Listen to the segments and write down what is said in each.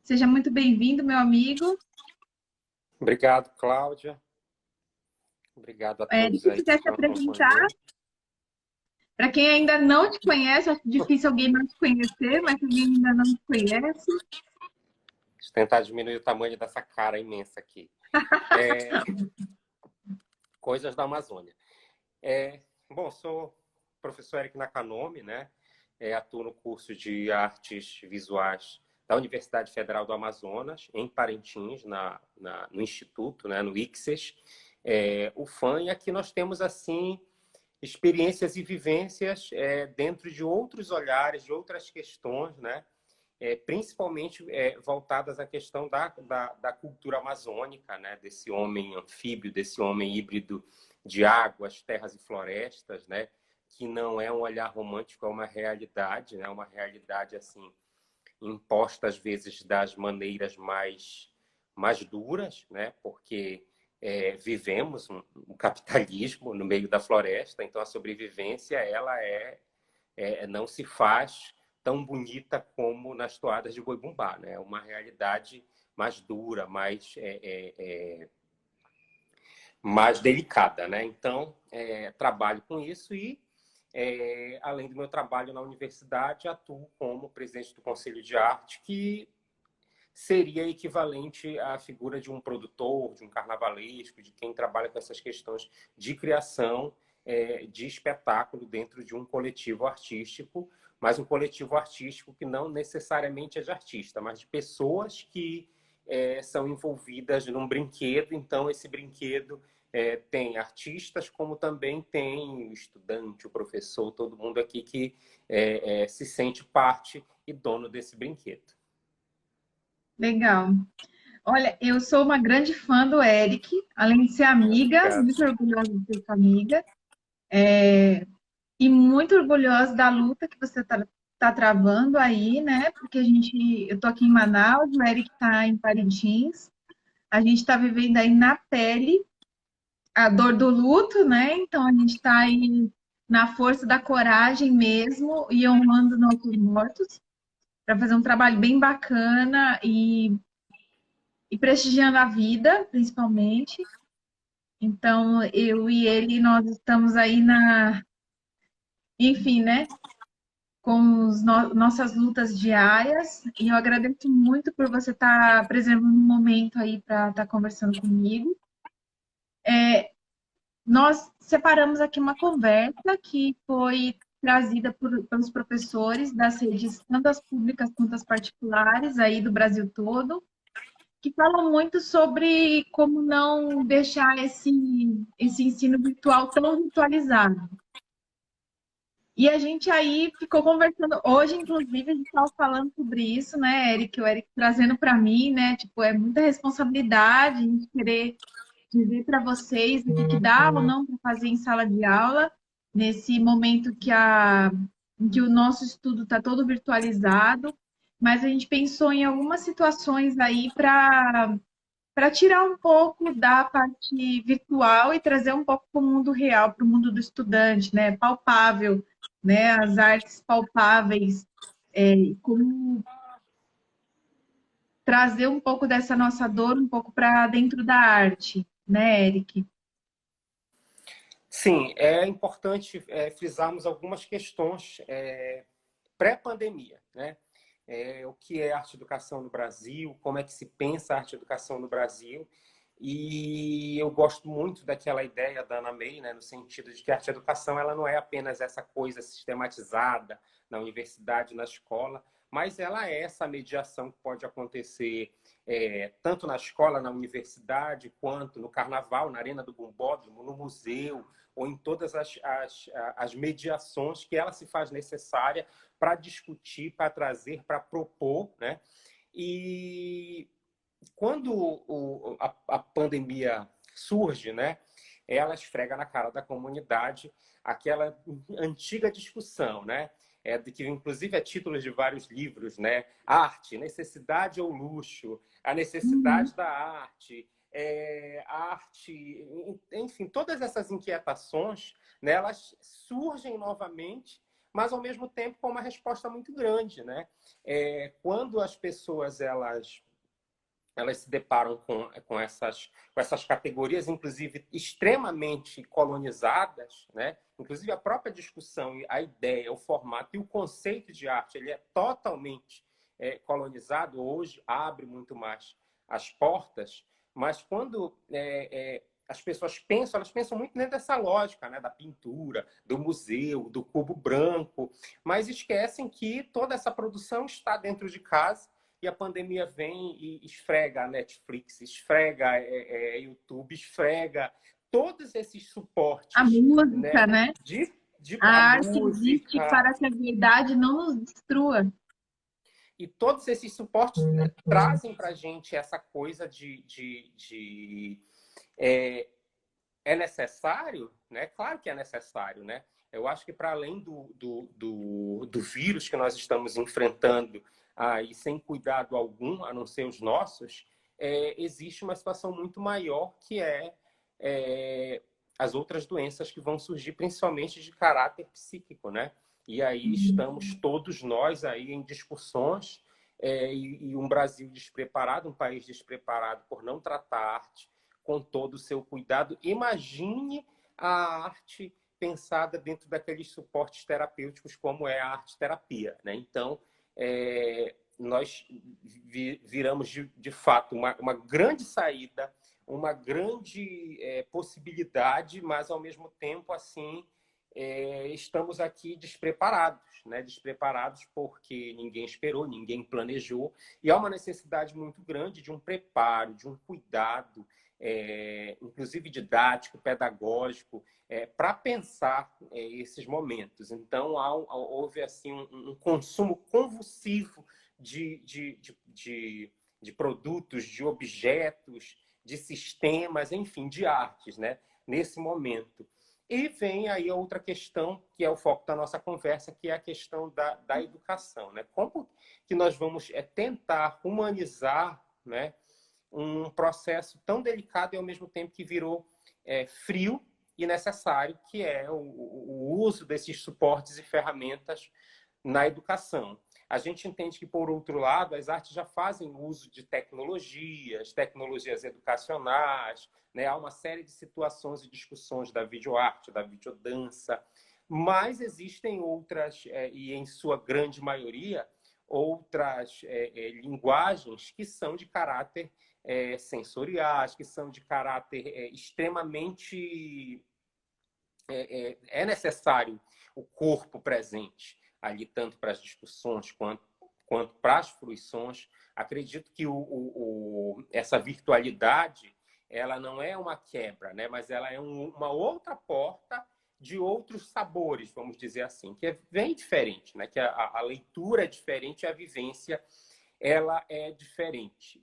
Seja muito bem-vindo, meu amigo. Obrigado, Cláudia. Obrigado a todos Se aí que quiser se estão apresentar, acompanhando. para quem ainda não te conhece, acho difícil alguém não te conhecer, mas se alguém ainda não te conhece, Deixa eu tentar diminuir o tamanho dessa cara imensa aqui. Coisas da Amazônia. Bom, sou professor Eric Nakanomi, né? Atuo no curso de Artes Visuais da Universidade Federal do Amazonas, em Parintins, no Instituto, né? No ICSES. O FAM, e aqui nós temos, assim, experiências e vivências dentro de outros olhares, de outras questões, né? Principalmente voltadas à questão da cultura amazônica, né? Desse homem anfíbio, desse homem híbrido de águas, terras e florestas, né? Que não é um olhar romântico, é uma realidade, né? Uma realidade assim imposta às vezes das maneiras mais duras, né? Porque vivemos um capitalismo no meio da floresta, então a sobrevivência ela não se faz tão bonita como nas toadas de Boi-Bumbá, né? É uma realidade mais dura, mais delicada, né? Então, trabalho com isso e, além do meu trabalho na universidade, atuo como presidente do Conselho de Arte, que seria equivalente à figura de um produtor, de um carnavalesco, de quem trabalha com essas questões de criação de espetáculo dentro de um coletivo artístico, mas um coletivo artístico que não necessariamente é de artista, mas de pessoas que são envolvidas num brinquedo. Então, esse brinquedo tem artistas, como também tem o estudante, o professor, todo mundo aqui que se sente parte e dono desse brinquedo. legal. Olha, eu sou uma grande fã do Eric, além de ser amiga, Obrigado. muito orgulhosa de ser sua amiga, e muito orgulhosa da luta que você tá travando aí, né? Porque eu tô aqui em Manaus, o Eric tá em Parintins, a gente tá vivendo aí na pele a dor do luto, né? Então a gente está aí na força da coragem mesmo e honrando nossos mortos para fazer um trabalho bem bacana e prestigiando a vida, principalmente. Então eu e ele nós estamos aí enfim, né? Com nossas lutas diárias e eu agradeço muito por você estar preservando um momento aí para estar conversando comigo. Nós separamos aqui uma conversa que foi trazida pelos professores das redes, tanto as públicas quanto as particulares, aí do Brasil todo, que falam muito sobre como não deixar esse ensino virtual tão virtualizado. E a gente aí ficou conversando, hoje, inclusive, a gente estava falando sobre isso, né, Eric? O Eric trazendo para mim, né? Tipo, é muita responsabilidade a gente querer dizer para vocês o que dá ou não para fazer em sala de aula, nesse momento em que o nosso estudo está todo virtualizado, mas a gente pensou em algumas situações aí para tirar um pouco da parte virtual e trazer um pouco para o mundo real, para o mundo do estudante, né? Palpável, né? As artes palpáveis, como trazer um pouco dessa nossa dor um pouco para dentro da arte, né, Eric? Sim, é importante frisarmos algumas questões pré-pandemia, né? O que é arte-educação no Brasil, como é que se pensa a arte-educação no Brasil. E eu gosto muito daquela ideia da Ana May, né, no sentido de que a arte-educação ela não é apenas essa coisa sistematizada na universidade, na escola, mas ela é essa mediação que pode acontecer tanto na escola, na universidade, quanto no carnaval, na Arena do Bombódromo, no museu, ou em todas as mediações que ela se faz necessária para discutir, para trazer, para propor, né? E quando a pandemia surge, né? Ela esfrega na cara da comunidade aquela antiga discussão, né? De que inclusive é título de vários livros, né? Arte, necessidade ou luxo, a necessidade da arte, a arte, enfim, todas essas inquietações, né, elas surgem novamente mas ao mesmo tempo com uma resposta muito grande, né? Quando as pessoas elas se deparam com essas categorias, inclusive extremamente colonizadas, né? Inclusive a própria discussão, a ideia, o formato e o conceito de arte, ele é totalmente colonizado. Hoje abre muito mais as portas, mas quando as pessoas pensam, elas pensam muito dentro dessa lógica, né? Da pintura, do museu, do cubo branco, mas esquecem que toda essa produção está dentro de casa. E a pandemia vem e esfrega a Netflix, esfrega YouTube, esfrega todos esses A suportes, música, né? né? A A arte existe música para que a verdade não nos destrua. e todos esses suportes, né, trazem para a gente essa coisa é, é necessário, né? Claro que é necessário, né? Eu acho que para além do vírus que nós estamos enfrentando aí sem cuidado algum, a não ser os nossos, existe uma situação muito maior que as outras doenças que vão surgir, principalmente de caráter psíquico, né? E aí estamos todos nós aí em discussões e um Brasil despreparado, um país despreparado por não tratar a arte com todo o seu cuidado. Imagine a arte pensada dentro daqueles suportes terapêuticos como é a arte-terapia, né? Então, nós viramos, de fato, uma grande saída, uma grande possibilidade, mas, ao mesmo tempo, assim, estamos aqui despreparados, né? Despreparados porque ninguém esperou, ninguém planejou, e há uma necessidade muito grande de um preparo, de um cuidado, inclusive didático, pedagógico, para pensar esses momentos. Então, houve assim, um consumo convulsivo de produtos, de objetos, de sistemas, enfim, de artes, né? Nesse momento. E vem aí outra questão, que é o foco da nossa conversa, que é a questão da educação, né? Como que nós vamos tentar humanizar, né, um processo tão delicado e, ao mesmo tempo, que virou frio e necessário, que é o uso desses suportes e ferramentas na educação. A gente entende que, por outro lado, as artes já fazem uso de tecnologias educacionais, né? Há uma série de situações e discussões da videoarte, da videodança, mas existem outras, e em sua grande maioria, outras linguagens que são de caráter sensoriais, que são de caráter extremamente... É necessário o corpo presente ali, tanto para as discussões quanto para as fruições. Acredito que essa virtualidade, ela não é uma quebra, né? Mas ela é uma outra porta de outros sabores, vamos dizer assim, que é bem diferente, né? Que a leitura é diferente, a vivência ela é diferente.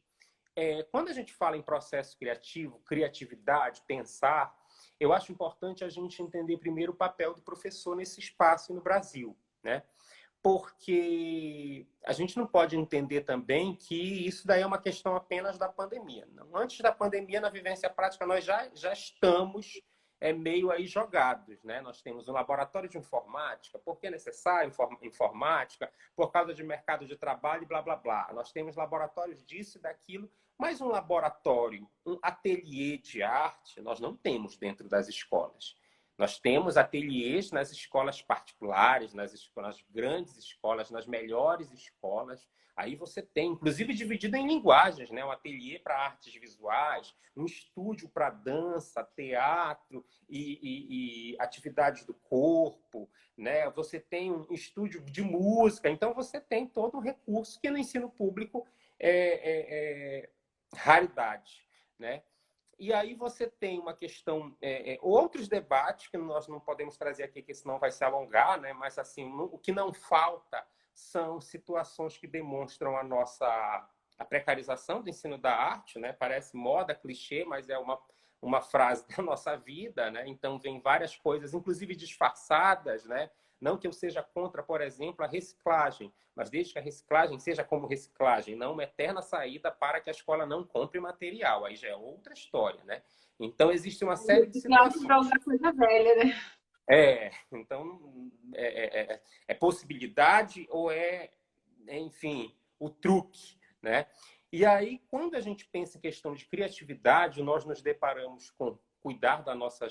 Quando a gente fala em processo criativo, criatividade, pensar, eu acho importante a gente entender primeiro o papel do professor nesse espaço no Brasil, né? Porque a gente não pode entender também que isso daí é uma questão apenas da pandemia. Não, antes da pandemia, na vivência prática, nós já estamos meio aí jogados, né? Nós temos um laboratório de informática, porque é necessário informática, por causa de mercado de trabalho e blá, blá, blá. Nós temos laboratórios disso e daquilo, mas um laboratório, um ateliê de arte, nós não temos dentro das escolas. Nós temos ateliês nas escolas particulares, nas grandes escolas, nas melhores escolas. Aí você tem, inclusive dividido em linguagens, né? Um ateliê para artes visuais, um estúdio para dança, teatro e atividades do corpo, né? Você tem um estúdio de música. Então, você tem todo um recurso que no ensino público é raridade, né? E aí você tem uma questão, outros debates que nós não podemos trazer aqui, que senão vai se alongar, né? Mas assim, o que não falta são situações que demonstram a precarização do ensino da arte, né? Parece moda, clichê, mas é uma frase da nossa vida, né? Então vem várias coisas, inclusive disfarçadas, né? Não que eu seja contra, por exemplo, a reciclagem, mas desde que a reciclagem seja como reciclagem, não uma eterna saída para que a escola não compre material. Aí já é outra história, né? Então, existe uma série de Reciclagem para situações. usar coisa velha, né? Então, é possibilidade ou enfim, o truque, né? E aí, quando a gente pensa em questão de criatividade, nós nos deparamos com cuidar da nossa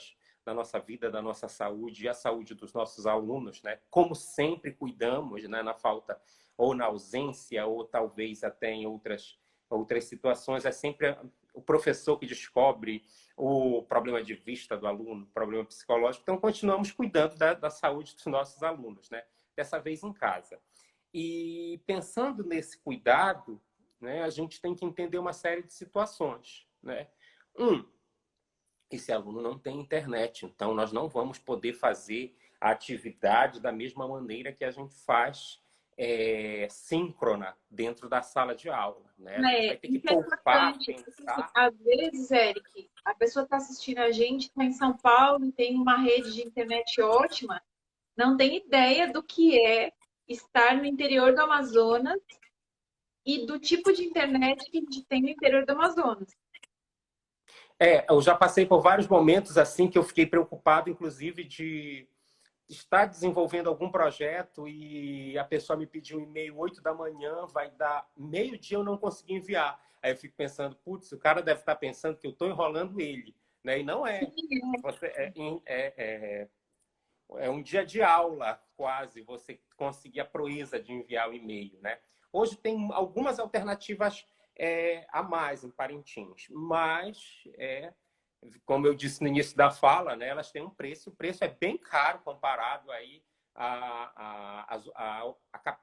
vida, da nossa saúde e a saúde dos nossos alunos, né? Como sempre cuidamos, né? Na falta ou na ausência, ou talvez até em outras situações, é sempre o professor que descobre o problema de vista do aluno, o problema psicológico. Então, continuamos cuidando da saúde dos nossos alunos, né? Dessa vez em casa. E pensando nesse cuidado, né, a gente tem que entender uma série de situações, né? Esse aluno não tem internet, então nós não vamos poder fazer a atividade da mesma maneira que a gente faz síncrona dentro da sala de aula, né? A gente vai ter que Isso é poupar, importante, porque assim, pensar. às vezes, Eric, a pessoa está assistindo a gente, está em São Paulo, tem uma rede de internet ótima, não tem ideia do que é estar no interior do Amazonas e do tipo de internet que a gente tem no interior do Amazonas. Eu já passei por vários momentos assim que eu fiquei preocupado, inclusive, de estar desenvolvendo algum projeto e a pessoa me pediu um e-mail 8 da manhã, vai dar meio-dia eu não consegui enviar. Aí eu fico pensando, putz, o cara deve estar pensando que eu estou enrolando ele, né? E não é. Você, é um dia de aula, quase, você conseguir a proeza de enviar o e-mail, né? Hoje tem algumas alternativas a mais em Parintins, mas, como eu disse no início da fala, né, elas têm um preço, o preço é bem caro comparado aí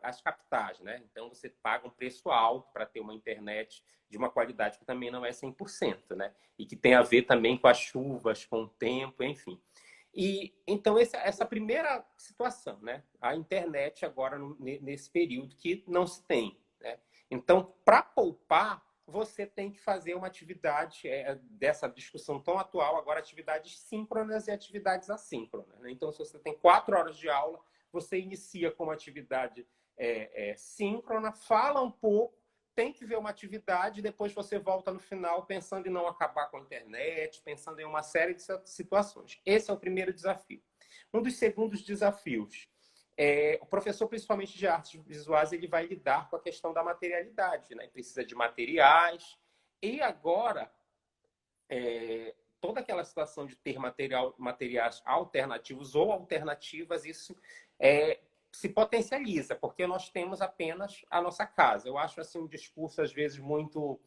às capitais, né? Então, você paga um preço alto para ter uma internet de uma qualidade que também não é 100%, né? E que tem a ver também com as chuvas, com o tempo, enfim. E então essa primeira situação, né? A internet agora nesse período que não se tem, né? Então, para poupar, você tem que fazer uma atividade dessa discussão tão atual agora, atividades síncronas e atividades assíncronas, né? Então, se você tem 4 horas de aula, você inicia com uma atividade síncrona, fala um pouco, tem que ver uma atividade, depois você volta no final pensando em não acabar com a internet, pensando em uma série de situações. Esse é o primeiro desafio. Um dos segundos desafios, o professor, principalmente de artes visuais, ele vai lidar com a questão da materialidade, né? Precisa de materiais. E agora, toda aquela situação de ter materiais alternativos ou alternativas, isso se potencializa, porque nós temos apenas a nossa casa. Eu acho assim um discurso, às vezes, muito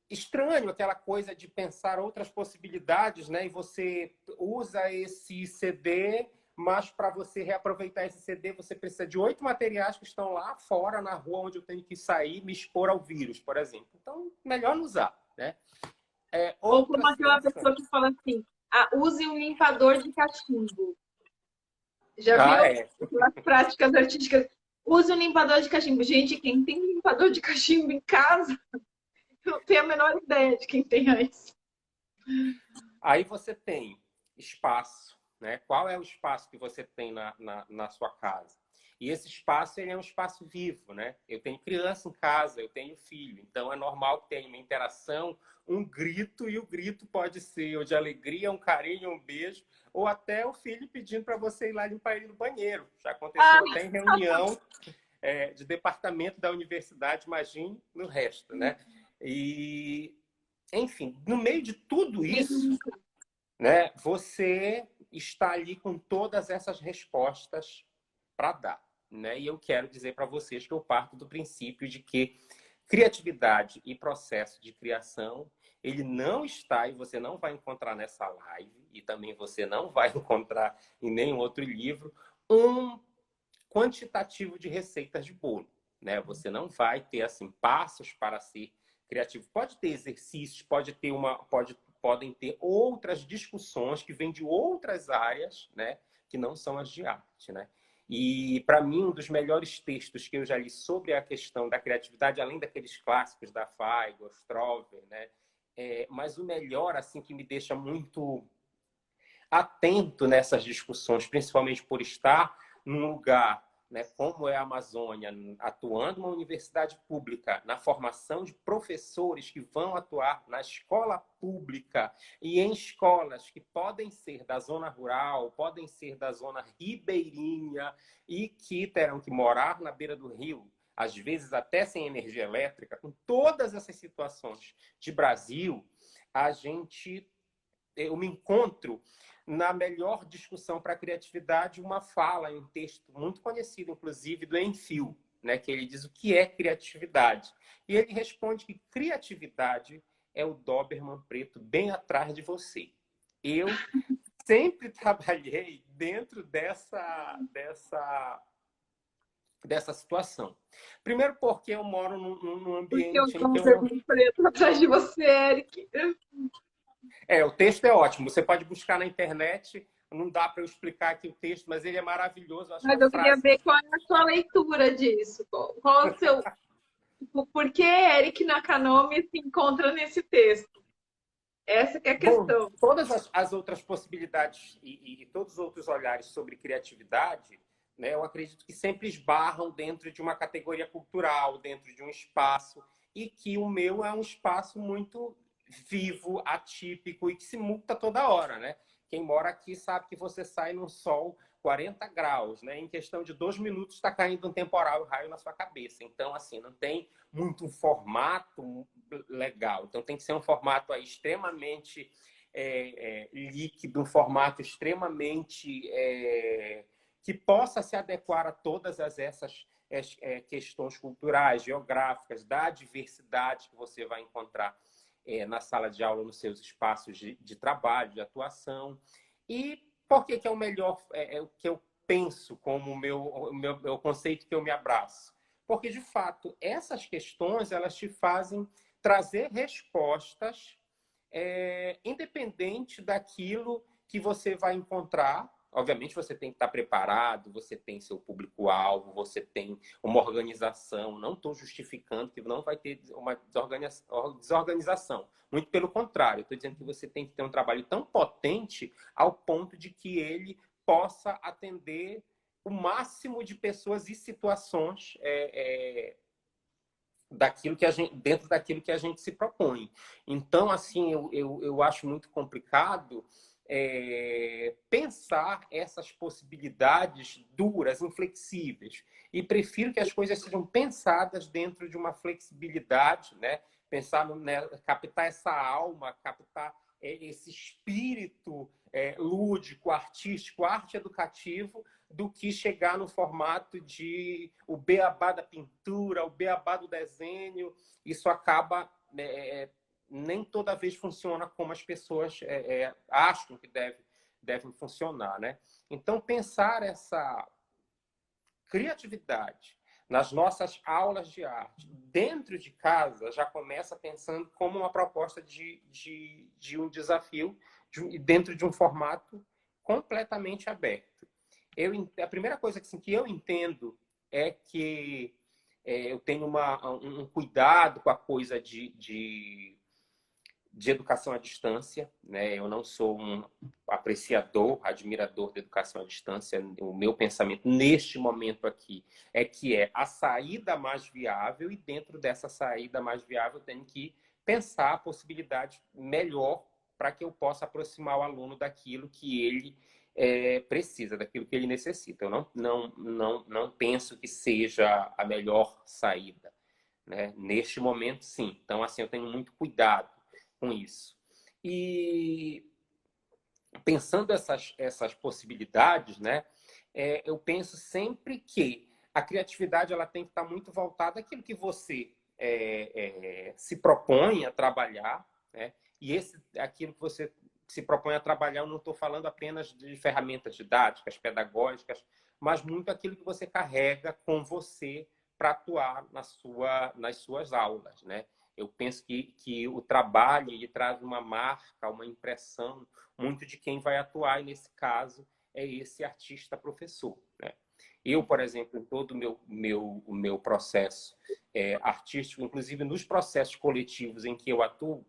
estranho, aquela coisa de pensar outras possibilidades, né? E você usa esse CD, mas para você reaproveitar esse CD, você precisa de 8 materiais que estão lá fora, na rua, onde eu tenho que sair, me expor ao vírus, por exemplo. Então, melhor não usar, né? Ou como aquela pessoa que fala assim, use um limpador de cachimbo. Já viu as práticas artísticas? Use um limpador de cachimbo. Gente, quem tem um limpador de cachimbo em casa, eu não tenho a menor ideia de quem tem isso. Aí você tem espaço, né? Qual é o espaço que você tem na sua casa? E esse espaço, ele é um espaço vivo, né? Eu tenho criança em casa, eu tenho filho, então é normal que tenha uma interação, um grito, e o grito pode ser ou de alegria, um carinho, um beijo, ou até o filho pedindo para você ir lá limpar ele no banheiro. Já aconteceu até em reunião de departamento da universidade, imagine no resto, né? E, enfim, no meio de tudo isso, né, você está ali com todas essas respostas para dar, né? E eu quero dizer para vocês que eu parto do princípio de que criatividade e processo de criação, ele não está, e você não vai encontrar nessa live, e também você não vai encontrar em nenhum outro livro, um quantitativo de receitas de bolo, né? Você não vai ter assim passos para ser criativo. Pode ter exercícios, podem ter outras discussões que vêm de outras áreas, né? Que não são as de arte, né? E para mim um dos melhores textos que eu já li sobre a questão da criatividade, além daqueles clássicos da Feigo, Strover, né? Mas o melhor assim que me deixa muito atento nessas discussões, principalmente por estar num lugar né, como é a Amazônia, atuando uma universidade pública na formação de professores que vão atuar na escola pública e em escolas que podem ser da zona rural, podem ser da zona ribeirinha e que terão que morar na beira do rio, às vezes até sem energia elétrica, com todas essas situações de Brasil, eu me encontro na melhor discussão para a criatividade, uma fala em um texto muito conhecido, inclusive, do Enfield, né, que ele diz o que é criatividade. E ele responde que criatividade é o Doberman preto bem atrás de você. Eu sempre trabalhei dentro dessa situação. Primeiro porque eu moro num Porque eu ambiente em sou que um eu não... preto atrás de você, Eric. O texto é ótimo. Você pode buscar na internet. Não dá para eu explicar aqui o texto, mas ele é maravilhoso. Eu acho que Mas a eu queria frase... ver qual é a sua leitura disso. Qual é o seu... Por que Eric Nakanomi se encontra nesse texto? Essa que é a Bom, questão. todas as outras possibilidades e todos os outros olhares sobre criatividade, né, eu acredito que sempre esbarram dentro de uma categoria cultural, dentro de um espaço, e que o meu é um espaço muito vivo, atípico e que se muda toda hora, né? Quem mora aqui sabe que você sai no sol 40 graus, né? Em questão de 2 minutos está caindo um temporal e raio na sua cabeça. Então, assim, não tem muito um formato legal. Então, tem que ser um formato aí extremamente líquido, um formato extremamente que possa se adequar a todas essas questões culturais, geográficas, da diversidade que você vai encontrar na sala de aula, nos seus espaços de trabalho, de atuação. E por que é o melhor, o que eu penso como o conceito que eu me abraço? Porque, de fato, essas questões elas te fazem trazer respostas independente daquilo que você vai encontrar. Obviamente, você tem que estar preparado, você tem seu público-alvo, você tem uma organização. Não estou justificando que não vai ter uma desorganização. Muito pelo contrário, estou dizendo que você tem que ter um trabalho tão potente ao ponto de que ele possa atender o máximo de pessoas e situações daquilo que dentro daquilo que a gente se propõe. Então, assim, eu acho muito complicado pensar essas possibilidades duras, inflexíveis. E prefiro que as coisas sejam pensadas dentro de uma flexibilidade, né? Pensar captar essa alma, captar esse espírito lúdico, artístico, arte educativo, do que chegar no formato de o beabá da pintura, o beabá do desenho. Isso acaba... nem toda vez funciona como as pessoas acham que devem funcionar, né? Então, pensar essa criatividade nas nossas aulas de arte, dentro de casa, já começa pensando como uma proposta de um desafio dentro de um formato completamente aberto. A primeira coisa que eu entendo é que eu tenho um cuidado com a coisa de educação à distância, né? Eu não sou um apreciador, admirador da educação à distância. O meu pensamento neste momento aqui é que é a saída mais viável, e dentro dessa saída mais viável eu tenho que pensar a possibilidade melhor para que eu possa aproximar o aluno daquilo que ele precisa, daquilo que ele necessita. Eu não penso que seja a melhor saída, né? Neste momento, sim. Então, assim, eu tenho muito cuidado com isso. E pensando essas possibilidades, né, eu penso sempre que a criatividade ela tem que estar muito voltada àquilo que você se propõe a trabalhar, né? E aquilo que você se propõe a trabalhar, eu não estou falando apenas de ferramentas didáticas, pedagógicas, mas muito aquilo que você carrega com você para atuar nas suas aulas, né? Eu penso que o trabalho ele traz uma marca, uma impressão muito de quem vai atuar, e nesse caso é esse artista professor, né? Eu, por exemplo, em todo o meu processo artístico, inclusive nos processos coletivos em que eu atuo,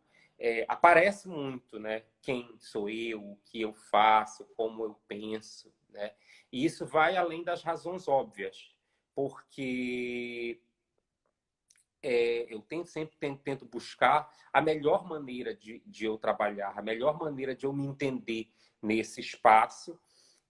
aparece muito, né? Quem sou eu, o que eu faço, como eu penso, né? E isso vai além das razões óbvias, porque eu sempre tento buscar a melhor maneira de eu trabalhar, a melhor maneira de eu me entender nesse espaço.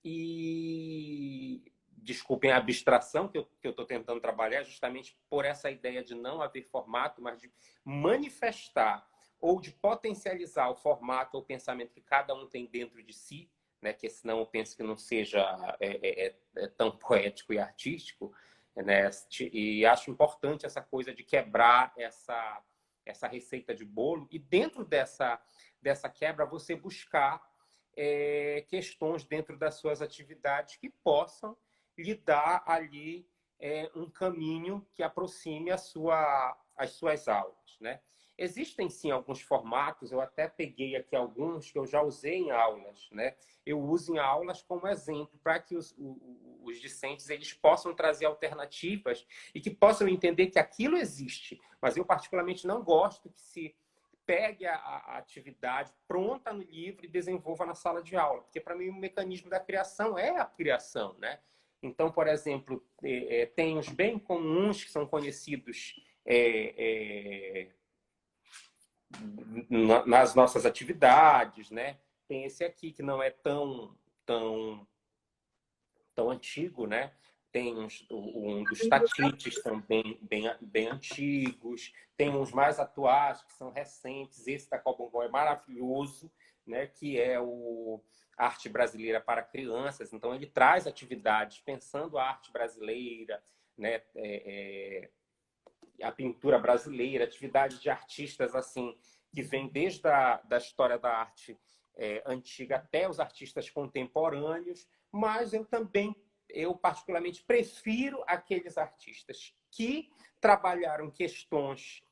E desculpem a abstração que eu estou tentando trabalhar, justamente por essa ideia de não haver formato, mas de manifestar ou de potencializar o formato ou o pensamento que cada um tem dentro de si, né? Que senão eu penso que não seja tão poético e artístico, né? E acho importante essa coisa de quebrar essa receita de bolo e dentro dessa quebra você buscar questões dentro das suas atividades que possam lhe dar ali um caminho que aproxime as suas aulas, né? Existem, sim, alguns formatos, eu até peguei aqui alguns que eu já usei em aulas, né? Eu uso em aulas como exemplo para que os discentes eles possam trazer alternativas e que possam entender que aquilo existe. Mas eu, particularmente, não gosto que se pegue a atividade pronta no livro e desenvolva na sala de aula. Porque, para mim, o mecanismo da criação é a criação, né? Então, por exemplo, tem os bem comuns que são conhecidos nas nossas atividades, né? Tem esse aqui que não é tão antigo, né? Tem um dos Tatites, são bem antigos. Tem uns mais atuais, que são recentes. Esse da Cobongó é maravilhoso, né? Que é o Arte Brasileira para Crianças. Então, ele traz atividades pensando a arte brasileira, né? A pintura brasileira, atividades de artistas assim que vem desde da história da arte antiga até os artistas contemporâneos, mas eu particularmente prefiro aqueles artistas que trabalharam questões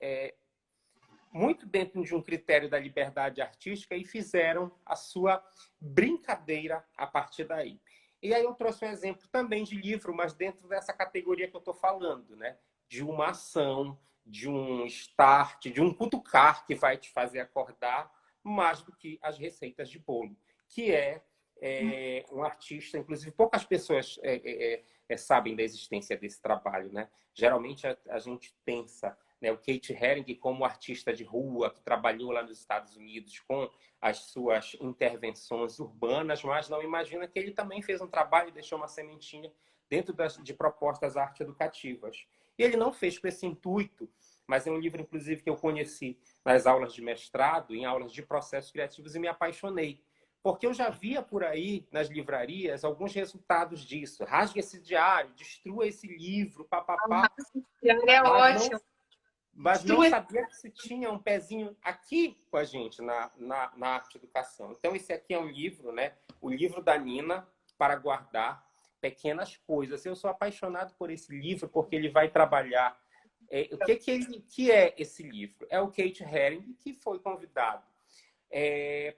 muito dentro de um critério da liberdade artística e fizeram a sua brincadeira a partir daí. E aí eu trouxe um exemplo também de livro, mas dentro dessa categoria que eu estou falando, né? De uma ação, de um start, de um cutucar que vai te fazer acordar mais do que as receitas de bolo, que um artista, inclusive poucas pessoas sabem da existência desse trabalho, né? Geralmente a gente pensa, né, o Keith Haring como artista de rua que trabalhou lá nos Estados Unidos com as suas intervenções urbanas, mas não imagina que ele também fez um trabalho e deixou uma sementinha dentro de propostas arte-educativas. E ele não fez com esse intuito, mas é um livro, inclusive, que eu conheci nas aulas de mestrado, em aulas de processos criativos, e me apaixonei. Porque eu já via por aí, nas livrarias, alguns resultados disso. Rasgue esse diário, destrua esse livro, papapá. É ótimo. Mas não sabia que se tinha um pezinho aqui com a gente na arte educação. Então, esse aqui é um livro, né? O livro da Nina, Para Guardar Pequenas Coisas. Eu sou apaixonado por esse livro porque ele vai trabalhar... o que é esse livro? É o Keith Haring, que foi convidado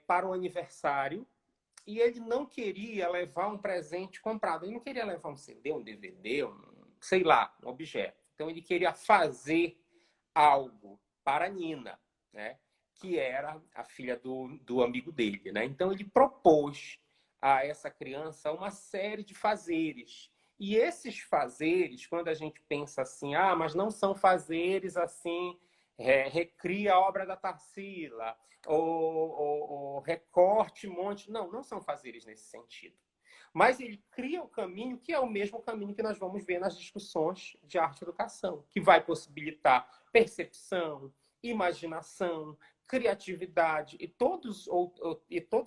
para um aniversário e ele não queria levar um presente comprado. Ele não queria levar um CD, um DVD, sei lá, um objeto. Então, ele queria fazer algo para a Nina, né? Que era a filha do amigo dele, né? Então ele propôs a essa criança uma série de fazeres. E esses fazeres, quando a gente pensa assim, mas não são fazeres assim, recria a obra da Tarsila, ou recorte monte. Não são fazeres nesse sentido. Mas ele cria o caminho que é o mesmo caminho que nós vamos ver nas discussões de arte e educação, que vai possibilitar percepção, imaginação, criatividade e todos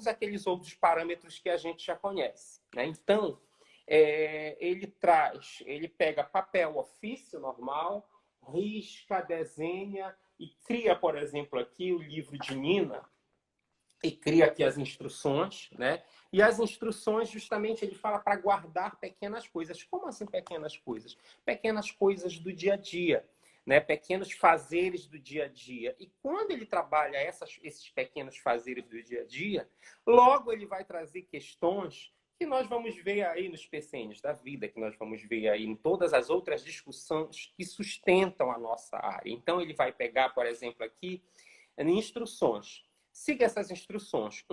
aqueles outros parâmetros que a gente já conhece, né? Então, ele pega papel ofício normal, risca, desenha e cria, por exemplo, aqui o livro de Nina, e cria aqui as instruções, né? E as instruções, justamente, ele fala para guardar pequenas coisas. Como assim pequenas coisas? Pequenas coisas do dia a dia, né? Pequenos fazeres do dia a dia. E quando ele trabalha esses pequenos fazeres do dia a dia, logo ele vai trazer questões que nós vamos ver aí nos PCNs da vida, que nós vamos ver aí em todas as outras discussões que sustentam a nossa área. Então, ele vai pegar, por exemplo, aqui, instruções. Siga essas instruções.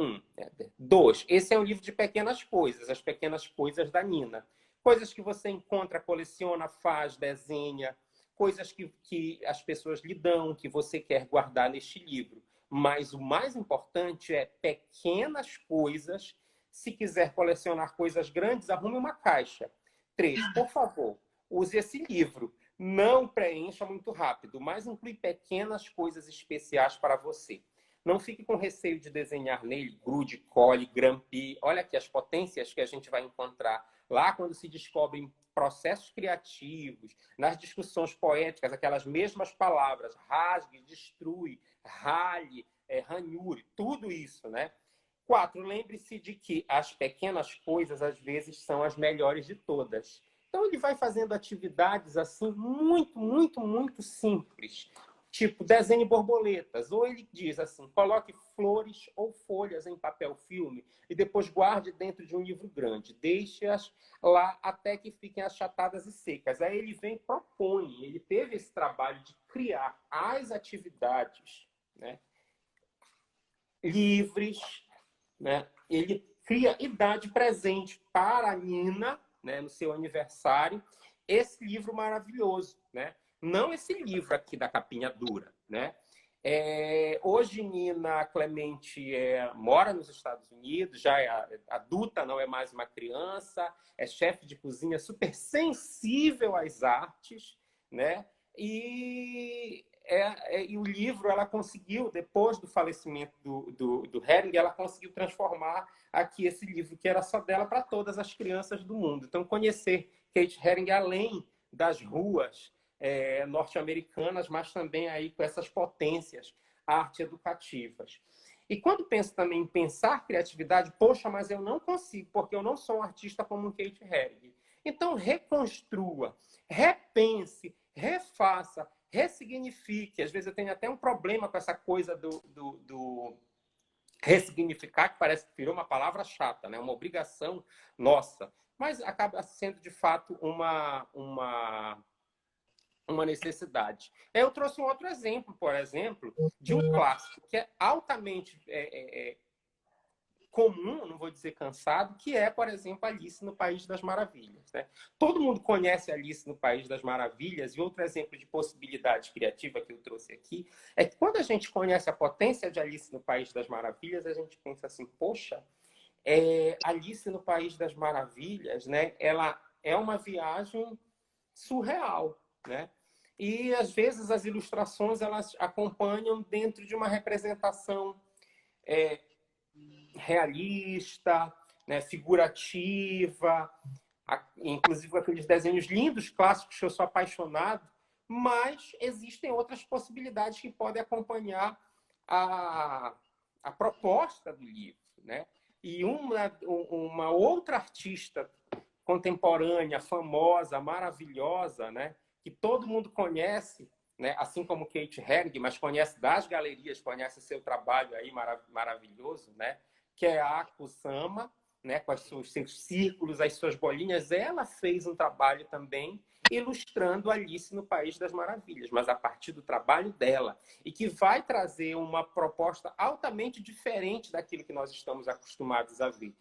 Dois, esse é um livro de pequenas coisas, as pequenas coisas da Nina. Coisas que você encontra, coleciona, faz, desenha, coisas que as pessoas lhe dão, que você quer guardar neste livro. Mas o mais importante é pequenas coisas. Se quiser colecionar coisas grandes, arrume uma caixa. 3, por favor, use esse livro. Não preencha muito rápido, mas inclui pequenas coisas especiais para você. Não fique com receio de desenhar nele grude, cole, grampi. Olha aqui as potências que a gente vai encontrar lá quando se descobrem processos criativos, nas discussões poéticas, aquelas mesmas palavras, rasgue, destrui, rale, ranhure, tudo isso, né? 4, lembre-se de que as pequenas coisas, às vezes, são as melhores de todas. Então, ele vai fazendo atividades assim, muito, muito, muito simples. Tipo, desenhe borboletas. Ou ele diz assim, coloque flores ou folhas em papel filme e depois guarde dentro de um livro grande. Deixe-as lá até que fiquem achatadas e secas. Aí ele vem e propõe. Ele teve esse trabalho de criar as atividades, né, livres, né? Ele cria e dá de presente para a Nina, né, no seu aniversário, esse livro maravilhoso, né? Não esse livro aqui da capinha dura, né? Hoje, Nina Clemente mora nos Estados Unidos, já é adulta, não é mais uma criança, é chefe de cozinha super sensível às artes, né? E o livro, ela conseguiu, depois do falecimento do Hering, ela conseguiu transformar aqui esse livro, que era só dela, para todas as crianças do mundo. Então, conhecer Kate Haring além das ruas norte-americanas, mas também aí com essas potências arte-educativas. E quando penso também em pensar criatividade, poxa, mas eu não consigo, porque eu não sou um artista como Kate Haring. Então, reconstrua, repense, refaça, ressignifique. Às vezes eu tenho até um problema com essa coisa do ressignificar, que parece que virou uma palavra chata, né? Uma obrigação nossa. Mas acaba sendo, de fato, uma necessidade. Eu trouxe um outro exemplo, por exemplo, de um clássico que é altamente comum, não vou dizer cansado, que é, por exemplo, Alice no País das Maravilhas, né? Todo mundo conhece Alice no País das Maravilhas, e outro exemplo de possibilidade criativa que eu trouxe aqui é que quando a gente conhece a potência de Alice no País das Maravilhas, a gente pensa assim, poxa, Alice no País das Maravilhas, né? Ela é uma viagem surreal, né? E às vezes as ilustrações elas acompanham dentro de uma representação realista, né, figurativa, inclusive aqueles desenhos lindos, clássicos, que eu sou apaixonado, mas existem outras possibilidades que podem acompanhar a proposta do livro, né? E uma outra artista contemporânea, famosa, maravilhosa, né, que todo mundo conhece, né, assim como Kate Haring, mas conhece das galerias, conhece seu trabalho aí maravilhoso, né, que é a Kusama, né, com os seus círculos, as suas bolinhas. Ela fez um trabalho também ilustrando Alice no País das Maravilhas, mas a partir do trabalho dela, e que vai trazer uma proposta altamente diferente daquilo que nós estamos acostumados a ver.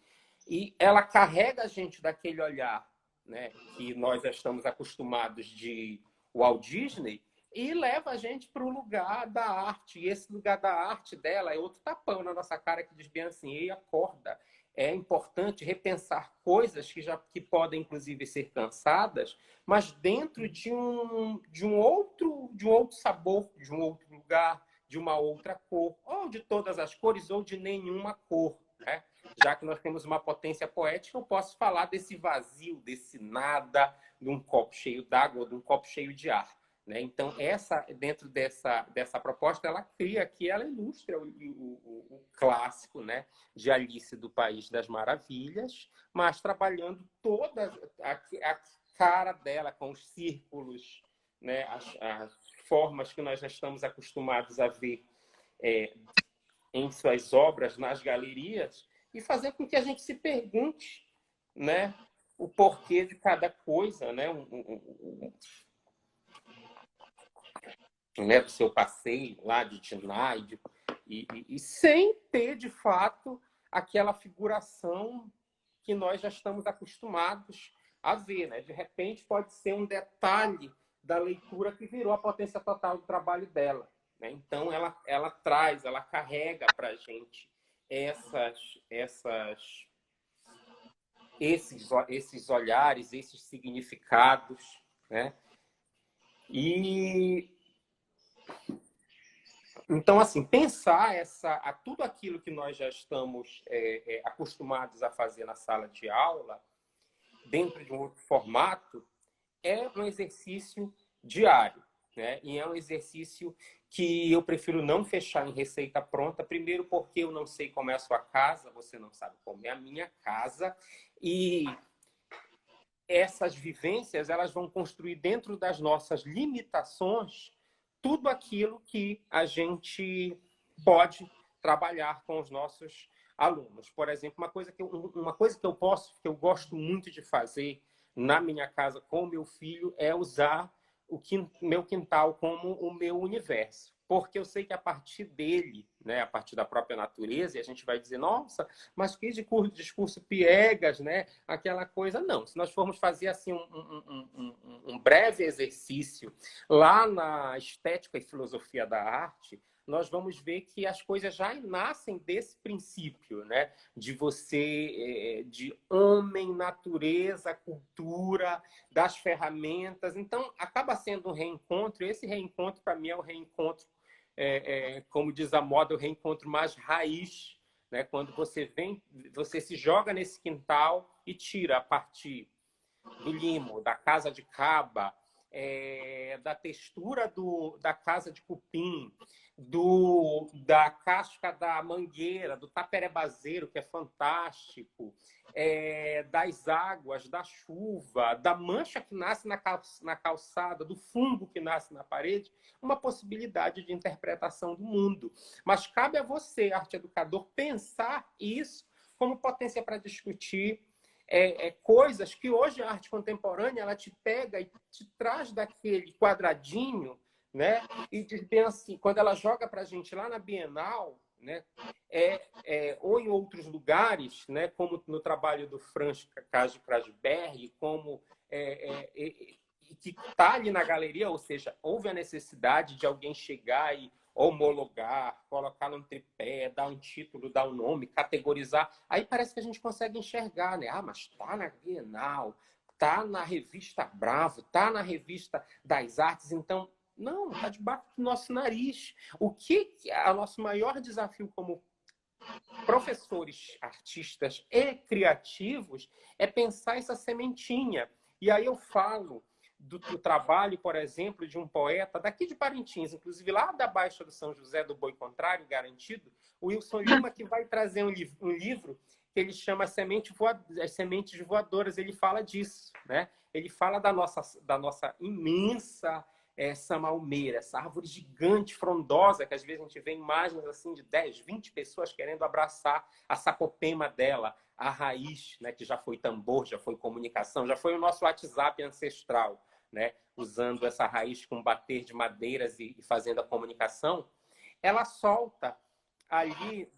E ela carrega a gente daquele olhar, né, que nós já estamos acostumados de Walt Disney, e leva a gente para o lugar da arte. E esse lugar da arte dela é outro tapão na nossa cara que diz bem assim, ei, acorda. É importante repensar coisas que podem, inclusive, ser cansadas, mas dentro de um outro sabor, de um outro lugar, de uma outra cor, ou de todas as cores, ou de nenhuma cor, né? Já que nós temos uma potência poética, eu posso falar desse vazio, desse nada, de um copo cheio d'água ou de um copo cheio de ar, né? Então, dentro dessa proposta, ela cria aqui, ela ilustra o clássico, né, de Alice do País das Maravilhas, mas trabalhando toda a cara dela com os círculos, né, as formas que nós já estamos acostumados a ver em suas obras, nas galerias, e fazer com que a gente se pergunte, né, o porquê de cada coisa, né, né, do seu passeio lá de Tinai, E sem ter, de fato, aquela figuração que nós já estamos acostumados a ver, né? De repente, pode ser um detalhe da leitura que virou a potência total do trabalho dela, né? Então, ela traz, ela carrega para a gente esses olhares, esses significados, né? E então, assim, pensar tudo aquilo que nós já estamos acostumados a fazer na sala de aula, dentro de um outro formato, é um exercício diário, né? E é um exercício que eu prefiro não fechar em receita pronta, primeiro porque eu não sei como é a sua casa, você não sabe como é a minha casa, e essas vivências, elas vão construir dentro das nossas limitações tudo aquilo que a gente pode trabalhar com os nossos alunos. Por exemplo, uma coisa que eu gosto muito de fazer na minha casa com o meu filho é usar meu quintal como o meu universo. Porque eu sei que a partir dele, né, a partir da própria natureza, e a gente vai dizer, nossa, mas que discurso piegas, né? Aquela coisa. Não, se nós formos fazer assim um breve exercício lá na estética e filosofia da arte, nós vamos ver que as coisas já nascem desse princípio, né? De homem, natureza, cultura, das ferramentas. Então, acaba sendo um reencontro, e esse reencontro, para mim, é o reencontro, como diz a moda, o reencontro mais raiz, né? Quando você se joga nesse quintal e tira a partir do limo, da casa de caba, da textura da casa de cupim, da casca da mangueira, do taperebazeiro, que é fantástico, das águas, da chuva, da mancha que nasce na calçada, do fungo que nasce na parede, uma possibilidade de interpretação do mundo. Mas cabe a você, arte educador, pensar isso como potência para discutir coisas que hoje a arte contemporânea ela te pega e te traz daquele quadradinho, né? E diz bem assim, quando ela joga para a gente lá na Bienal, né? Ou em outros lugares, né? Como no trabalho do Franz Krasberg, como que está ali na galeria, ou seja, houve a necessidade de alguém chegar e homologar, colocar num tripé, dar um título, dar um nome, categorizar. Aí parece que a gente consegue enxergar, né? Ah, mas tá na Bienal, tá na revista Bravo, tá na revista das Artes, então não, tá debaixo do nosso nariz. O que é o nosso maior desafio como professores, artistas e criativos é pensar essa sementinha. E aí eu falo do trabalho, por exemplo, de um poeta daqui de Parintins, inclusive lá da Baixa do São José, do Boi Contrário, garantido, o Wilson Lima, que vai trazer um livro que ele chama As Sementes Voadoras. Ele fala disso, né? Ele fala da nossa imensa samalmeira, essa árvore gigante, frondosa, que às vezes a gente vê imagens assim de 10, 20 pessoas querendo abraçar a sapopema dela, a raiz, né, que já foi tambor, já foi comunicação, já foi o nosso WhatsApp ancestral, né, usando essa raiz com bater de madeiras e fazendo a comunicação. Ela solta ali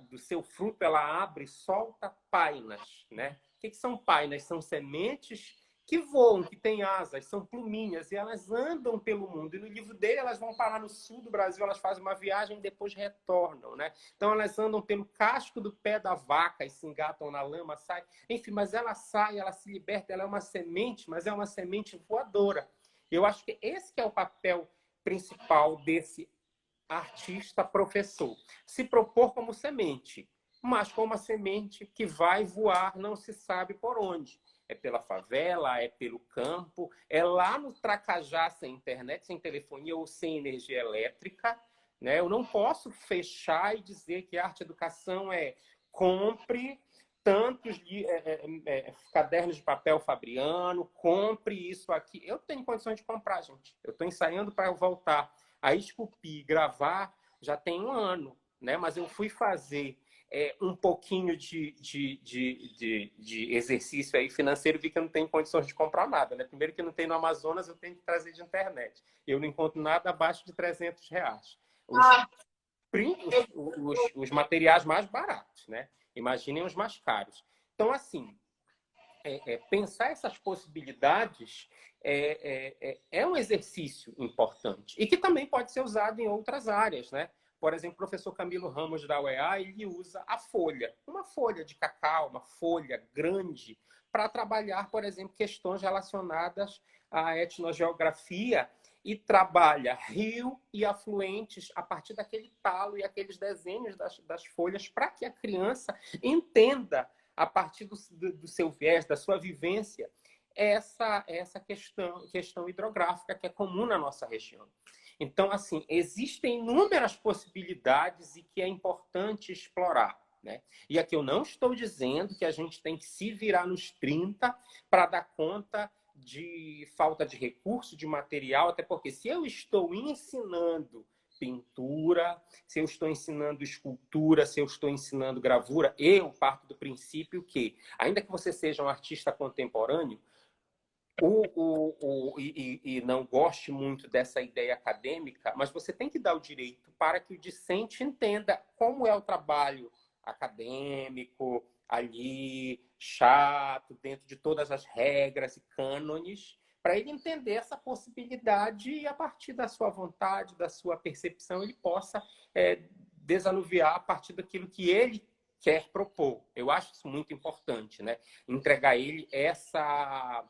do seu fruto, ela abre e solta painas, né? O que são painas? São sementes que voam, que têm asas, são pluminhas, e elas andam pelo mundo. E no livro dele, elas vão parar no sul do Brasil, elas fazem uma viagem e depois retornam, né? Então, elas andam pelo casco do pé da vaca e se engatam na lama, saem. Enfim, mas ela sai, ela se liberta, ela é uma semente, mas é uma semente voadora. Eu acho que esse que é o papel principal desse artista professor. Se propor como semente, mas como uma semente que vai voar, não se sabe por onde. É pela favela, é pelo campo, é lá no Tracajá sem internet, sem telefonia ou sem energia elétrica, né? Eu não posso fechar e dizer que arte e educação compre tantos cadernos de papel Fabriano, compre isso aqui. Eu tenho condições de comprar, gente. Eu estou ensaiando para voltar a esculpir, gravar, já tem 1 ano, né? Mas eu fui fazer um pouquinho de exercício aí financeiro, vi que eu não tenho condições de comprar nada, né? Primeiro que não tem no Amazonas, eu tenho que trazer de internet. Eu não encontro nada abaixo de R$300. os materiais mais baratos, né? Imaginem os mais caros. Então, assim, pensar essas possibilidades é um exercício importante e que também pode ser usado em outras áreas, né? Por exemplo, o professor Camilo Ramos da UEA, ele usa a folha, uma folha de cacau, uma folha grande, para trabalhar, por exemplo, questões relacionadas à etnogeografia e trabalha rio e afluentes a partir daquele talo e aqueles desenhos das folhas para que a criança entenda a partir do seu viés, da sua vivência, essa questão hidrográfica que é comum na nossa região. Então, assim, existem inúmeras possibilidades e que é importante explorar, né? E aqui eu não estou dizendo que a gente tem que se virar nos 30 para dar conta de falta de recurso, de material, até porque se eu estou ensinando pintura, se eu estou ensinando escultura, se eu estou ensinando gravura, eu parto do princípio que, ainda que você seja um artista contemporâneo, e não goste muito dessa ideia acadêmica, mas você tem que dar o direito para que o discente entenda como é o trabalho acadêmico, ali, chato, dentro de todas as regras e cânones, para ele entender essa possibilidade e, a partir da sua vontade, da sua percepção, ele possa desanuviar a partir daquilo que ele quer propor. Eu acho isso muito importante, né? Entregar a ele essa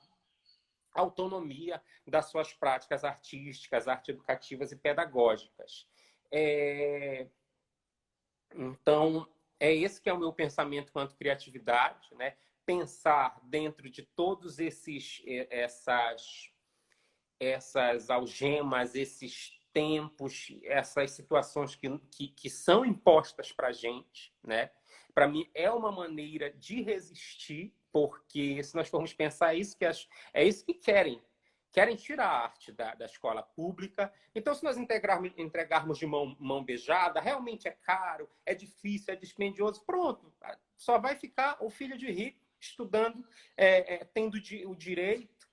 autonomia das suas práticas artísticas, arte-educativas e pedagógicas. Então, é esse que é o meu pensamento quanto criatividade, né? Pensar dentro de todos essas algemas, esses tempos, essas situações que são impostas para a gente, né? Para mim, é uma maneira de resistir, porque se nós formos pensar isso, é isso que querem. Querem tirar a arte da escola pública. Então, se nós entregarmos de mão beijada, realmente é caro, é difícil, é dispendioso. Pronto, só vai ficar o filho de rico estudando, tendo o direito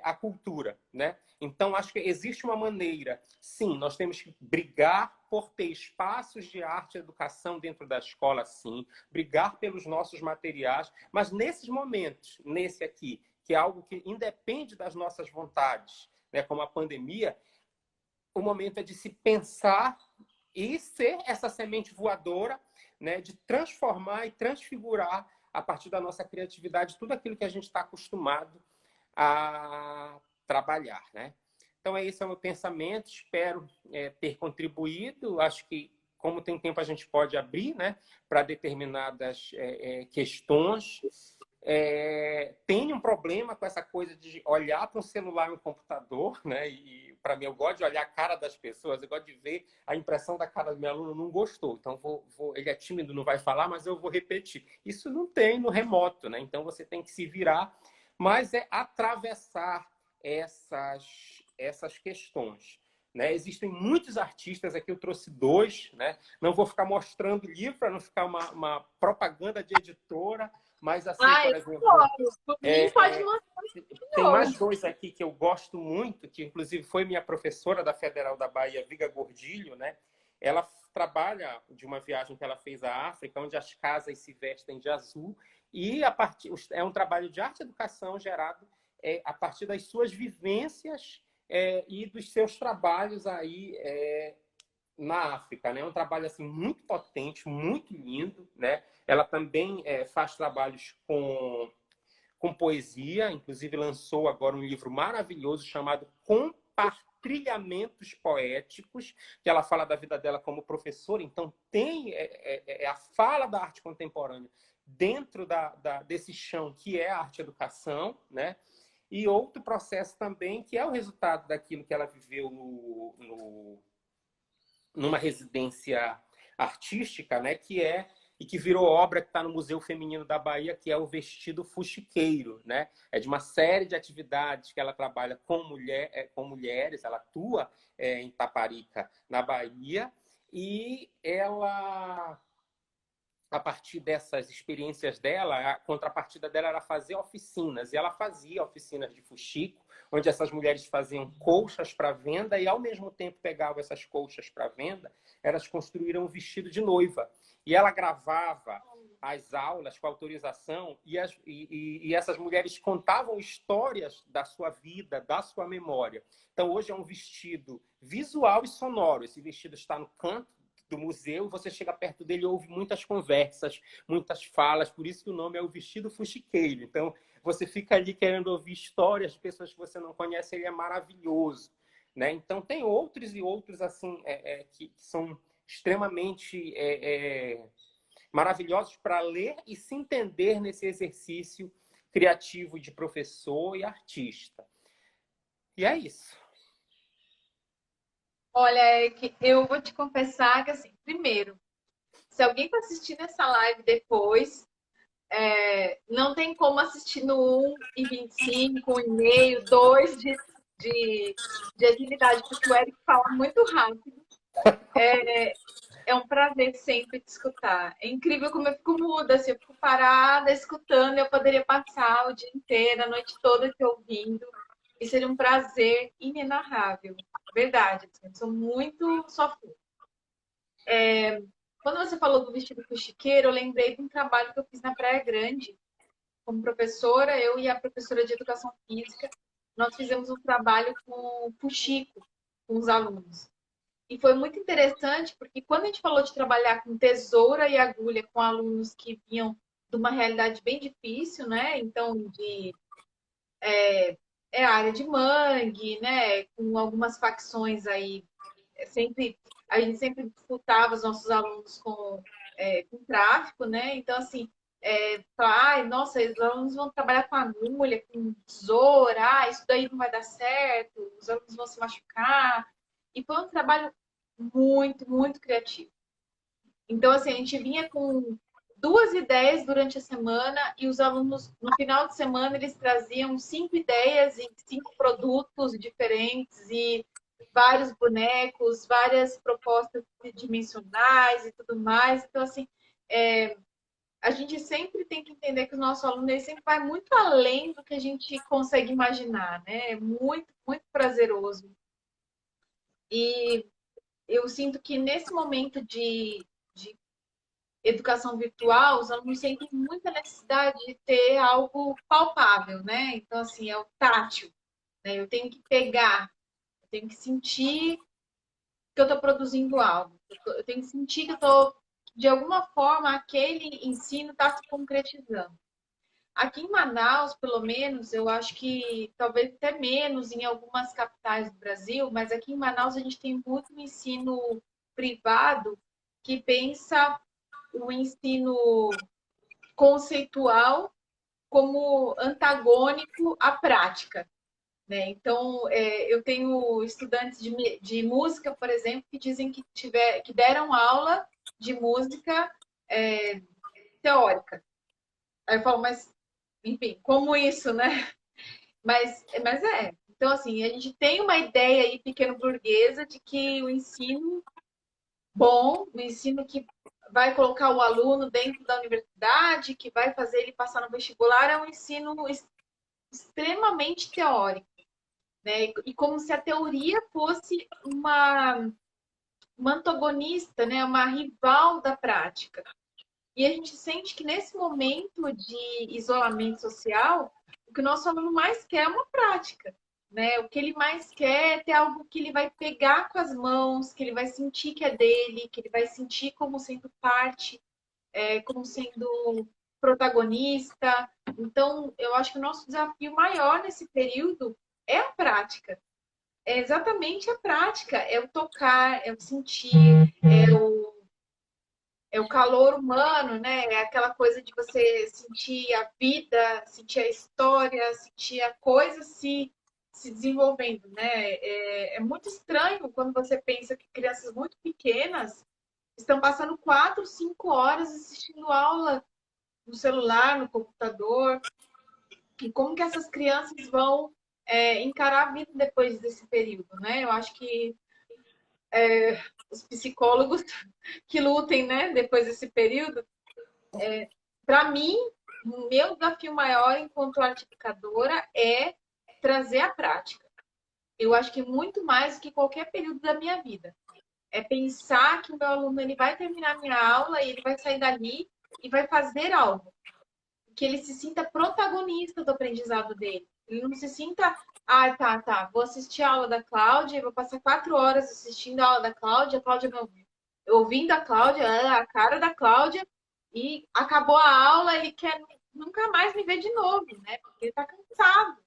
à cultura, né? Então, acho que existe uma maneira, sim, nós temos que brigar por ter espaços de arte e educação dentro da escola, sim, brigar pelos nossos materiais, mas nesses momentos, nesse aqui, que é algo que independe das nossas vontades, né, como a pandemia, o momento é de se pensar e ser essa semente voadora, né, de transformar e transfigurar, a partir da nossa criatividade, tudo aquilo que a gente está acostumado a trabalhar, né? Então, esse é o meu pensamento. Espero ter contribuído. Acho que, como tem tempo, a gente pode abrir, né, para determinadas questões. Tenho um problema com essa coisa de olhar para um celular e um computador, né? E para mim, eu gosto de olhar a cara das pessoas, eu gosto de ver a impressão da cara do meu aluno. Não gostou, então ele é tímido, não vai falar, mas eu vou repetir. Isso não tem no remoto, né? Então você tem que se virar, mas é atravessar essas questões. Né? Existem muitos artistas, aqui eu trouxe 2, né? Não vou ficar mostrando livro para não ficar uma propaganda de editora, mas assim, por exemplo, pode mostrar. tem mais 2 aqui que eu gosto muito, que inclusive foi minha professora da Federal da Bahia, Viga Gordilho, né? Ela trabalha de uma viagem que ela fez à África, onde as casas se vestem de azul, e é um trabalho de arte e educação gerado a partir das suas vivências e dos seus trabalhos aí na África, né? É um trabalho assim muito potente, muito lindo, né? Ela também faz trabalhos com poesia, inclusive lançou agora um livro maravilhoso chamado Compartilhamentos Poéticos, que ela fala da vida dela como professora. Então tem a fala da arte contemporânea dentro desse chão que é a arte-educação, né? E outro processo também, que é o resultado daquilo que ela viveu numa residência artística, né? Que virou obra, que está no Museu Feminino da Bahia, que é o Vestido Fuxiqueiro, né? É de uma série de atividades que ela trabalha com mulheres, ela atua em Taparica, na Bahia, e ela, a partir dessas experiências dela, a contrapartida dela era fazer oficinas, e ela fazia oficinas de fuxico, onde essas mulheres faziam colchas para venda e, ao mesmo tempo, pegavam essas colchas para venda, elas construíram um vestido de noiva. E ela gravava as aulas com autorização e essas mulheres contavam histórias da sua vida, da sua memória. Então, hoje é um vestido visual e sonoro. Esse vestido está no canto do museu, você chega perto dele e ouve muitas conversas, muitas falas, por isso que o nome é o vestido fuxiqueiro. Então, você fica ali querendo ouvir histórias de pessoas que você não conhece, ele é maravilhoso, né? Então, tem outros e outros assim que são extremamente maravilhosos para ler e se entender nesse exercício criativo de professor e artista. E é isso. Olha, eu vou te confessar que, assim, primeiro, se alguém está assistindo essa live depois, não tem como assistir no 1:25, 1:30, 2 de agilidade, porque o Eric fala muito rápido. É um prazer sempre te escutar. É incrível como eu fico muda, assim, eu fico parada escutando, eu poderia passar o dia inteiro, a noite toda te ouvindo, e seria um prazer inenarrável. Verdade, assim, eu sou muito sua fã. Quando você falou do vestido fuxiqueiro, eu lembrei de um trabalho que eu fiz na Praia Grande, como professora, eu e a professora de educação física, nós fizemos um trabalho com fuxico, com os alunos. E foi muito interessante, porque quando a gente falou de trabalhar com tesoura e agulha com alunos que vinham de uma realidade bem difícil, né? Então, a área de mangue, né? Com algumas facções aí, a gente sempre disputava os nossos alunos com tráfico, né? Então, assim, nossa, os alunos vão trabalhar com agulha, com tesoura, isso daí não vai dar certo, os alunos vão se machucar. E foi um trabalho muito, muito criativo. Então, assim, a gente vinha com 2 ideias durante a semana e os alunos, no final de semana, eles traziam 5 ideias e 5 produtos diferentes e vários bonecos, várias propostas dimensionais e tudo mais. Então, assim, a gente sempre tem que entender que o nosso aluno ele sempre vai muito além do que a gente consegue imaginar, né? É muito, muito prazeroso. E eu sinto que nesse momento de educação virtual, os alunos sentem muita necessidade de ter algo palpável, né? Então, assim, é o tátil, né? Eu tenho que pegar, eu tenho que sentir que eu estou produzindo algo, eu tenho que sentir que eu estou, de alguma forma, aquele ensino está se concretizando. Aqui em Manaus, pelo menos, eu acho que talvez até menos em algumas capitais do Brasil, mas aqui em Manaus a gente tem muito ensino privado que pensa o ensino conceitual como antagônico à prática, né? Então, eu tenho estudantes de música, por exemplo, que dizem que deram aula de música teórica. Aí eu falo, mas, enfim, como isso, né? Mas é. Então, assim, a gente tem uma ideia aí pequeno-burguesa de que o ensino bom, o ensino que vai colocar o aluno dentro da universidade, que vai fazer ele passar no vestibular, é um ensino extremamente teórico, né? E como se a teoria fosse uma antagonista, né? Uma rival da prática. E a gente sente que nesse momento de isolamento social, o que o nosso aluno mais quer é uma prática, né? O que ele mais quer é ter algo que ele vai pegar com as mãos, que ele vai sentir que é dele, que ele vai sentir como sendo parte, como sendo protagonista. Então, eu acho que o nosso desafio maior nesse período é a prática. É exatamente a prática, é o tocar, é o sentir, é o calor humano, né? É aquela coisa de você sentir a vida, sentir a história, sentir a coisa se desenvolvendo, né? É muito estranho quando você pensa que crianças muito pequenas estão passando 4, 5 horas assistindo aula no celular, no computador, e como que essas crianças vão encarar a vida depois desse período, né? Eu acho que os psicólogos que lutem, né, depois desse período, para mim, o meu desafio maior enquanto arte educadora é trazer a prática. Eu acho que muito mais do que qualquer período da minha vida. É pensar que o meu aluno ele vai terminar a minha aula e ele vai sair dali e vai fazer algo. Que ele se sinta protagonista do aprendizado dele. Ele não se sinta, tá, vou assistir a aula da Cláudia, vou passar 4 horas assistindo a aula da Cláudia, a Cláudia me ouvindo a Cláudia, a cara da Cláudia, e acabou a aula, ele quer nunca mais me ver de novo, né? Porque ele está cansado.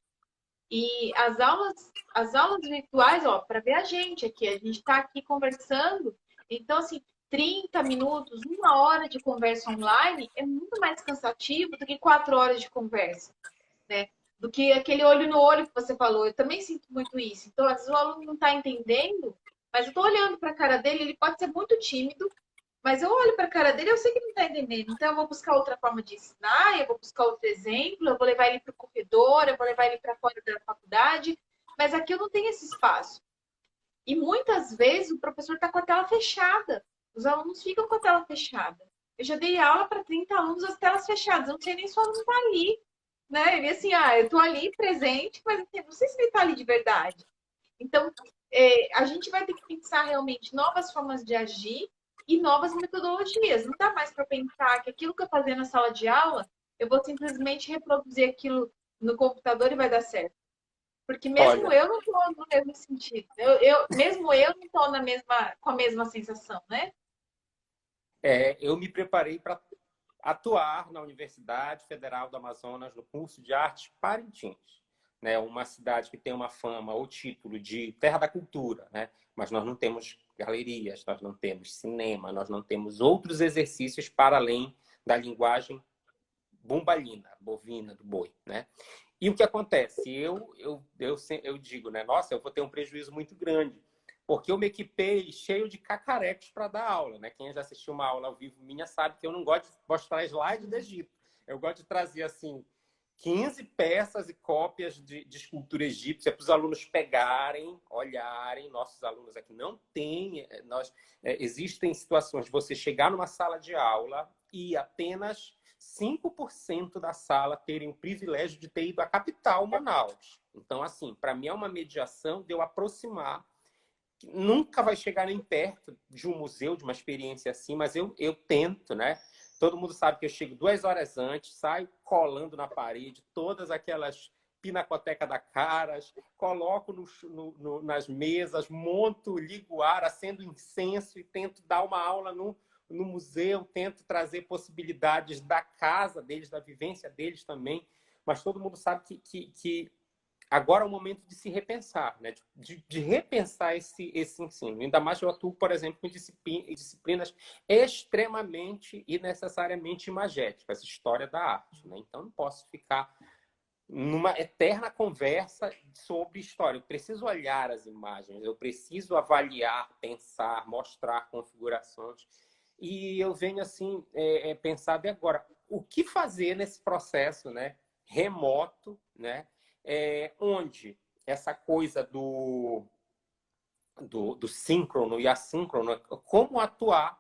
E as aulas virtuais, ó, para ver a gente aqui, a gente está aqui conversando. Então, assim, 30 minutos, 1 hora de conversa online é muito mais cansativo do que 4 horas de conversa, né? Do que aquele olho no olho que você falou. Eu também sinto muito isso. Então, às vezes o aluno não está entendendo, mas eu estou olhando para a cara dele, ele pode ser muito tímido, mas eu olho para a cara dele, eu sei que ele não está entendendo. Então, eu vou buscar outra forma de ensinar, eu vou buscar outro exemplo, eu vou levar ele para o corredor, eu vou levar ele para fora da faculdade. Mas aqui eu não tenho esse espaço. E muitas vezes o professor está com a tela fechada. Os alunos ficam com a tela fechada. Eu já dei aula para 30 alunos, as telas fechadas. Eu não sei nem se o aluno está ali. Né? Ele assim, eu estou ali presente, mas assim, não sei se ele está ali de verdade. Então, a gente vai ter que pensar realmente novas formas de agir e novas metodologias. Não dá mais para pensar que aquilo que eu fazia na sala de aula, eu vou simplesmente reproduzir aquilo no computador e vai dar certo. Porque mesmo Olha, eu não estou no mesmo sentido. Mesmo eu não estou com a mesma sensação, né? eu me preparei para atuar na Universidade Federal do Amazonas no curso de Artes Parintins, né? Uma cidade que tem uma fama ou título de terra da cultura, né? Mas nós não temos galerias, nós não temos cinema, nós não temos outros exercícios para além da linguagem bombalina, bovina, do boi, né? E o que acontece? Eu digo, né? Nossa, eu vou ter um prejuízo muito grande, porque eu me equipei cheio de cacarecos para dar aula, né? Quem já assistiu uma aula ao vivo minha sabe que eu não gosto de mostrar slide do Egito. Eu gosto de trazer, assim, 15 peças e cópias de escultura egípcia para os alunos pegarem, olharem. Nossos alunos aqui não têm... existem situações de você chegar numa sala de aula e apenas 5% da sala terem o privilégio de ter ido à capital, Manaus. Então, assim, para mim é uma mediação de eu aproximar. Nunca vai chegar nem perto de um museu, de uma experiência assim, mas eu tento, né? Todo mundo sabe que eu chego 2 horas antes, saio colando na parede todas aquelas pinacotecas da Caras, coloco nas mesas, monto, ligo o ar, acendo incenso e tento dar uma aula no museu, tento trazer possibilidades da casa deles, da vivência deles também, mas todo mundo sabe que agora é o momento de se repensar, né? De repensar esse ensino. Ainda mais eu atuo, por exemplo, em disciplinas extremamente e necessariamente imagéticas, história da arte, né? Então, não posso ficar numa eterna conversa sobre história. Eu preciso olhar as imagens, eu preciso avaliar, pensar, mostrar configurações. E eu venho, assim, pensar de agora, o que fazer nesse processo, né? Remoto, né? Onde essa coisa do síncrono e assíncrono, como atuar